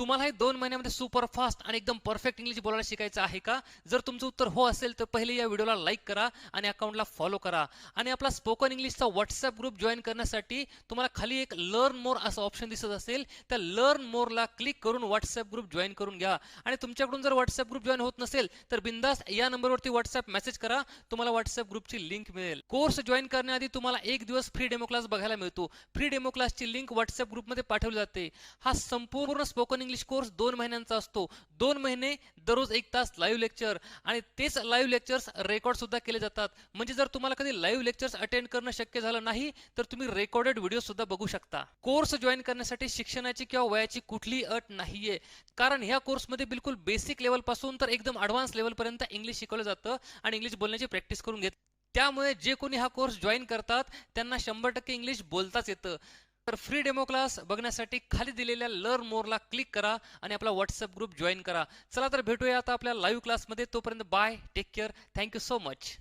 तुम्हाला हे 2 महिन्यामध्ये सुपर फास्ट आणि एकदम परफेक्ट इंग्लिश बोलायला शिकायचं आहे का? जर तुमचं उत्तर हो असेल तर पहिले या व्हिडिओला लाईक करा आणि अकाउंटला फॉलो करा आणि आपला स्पोकन इंग्लिशचा व्हॉट्सअप ग्रुप जॉईन करण्यासाठी तुम्हाला खाली एक लर्न मोर असं ऑप्शन दिसत असेल, त्या लर्न मोरला क्लिक करून व्हॉट्सअप ग्रुप जॉईन करून घ्या. आणि तुमच्याकडून जर व्हॉट्सअप ग्रुप जॉईन होत नसेल तर बिंदास या नंबरवरती व्हॉट्सअप मेसेज करा, तुम्हाला व्हॉट्सअप ग्रुपची लिंक मिळेल. कोर्स जॉईन करण्याआधी तुम्हाला एक दिवस फ्री डेमो क्लास बघायला मिळतो. फ्री डेमो क्लासची लिंक व्हॉट्सअप ग्रुपमध्ये पाठवली जाते. हा संपूर्ण स्पोकन इंग्लिश कोर्स 2 महिन्यांचा असतो. 2 महिने दररोज 1 तास लाईव्ह लेक्चर आणि तेच लाईव्ह लेक्चर्स रेकॉर्ड सुद्धा केले जातात. म्हणजे जर तुम्हाला कधी लाईव्ह लेक्चर्स अटेंड करणं शक्य झालं नाही तर तुम्ही रेकॉर्डेड व्हिडिओ सुद्धा बघू शकता. कोर्स जॉईन करण्यासाठी शिक्षणाची किंवा वयाची कुठलीही अट नाहीये, कारण ह्या कोर्समध्ये बिलकुल बेसिक लेवल पासून तर एकदम ॲडव्हान्स लेवल पर्यंत इंग्लिश शिकवलं जातं आणि इंग्लिश बोलण्याची प्रॅक्टिस करून घेत. त्यामुळे जे कोणी हा कोर्स जॉईन करतात त्यांना 100% इंग्लिश बोलताच येतं. तर फ्री डेमो क्लास बघण्यासाठी खाली दिलेल्या लर्न मोरला क्लिक करा आणि आपला व्हॉट्सअप ग्रुप जॉईन करा. चला तर भेटूया आता आपल्या लाईव्ह क्लासमध्ये. तोपर्यंत bye, take care, thank you so much.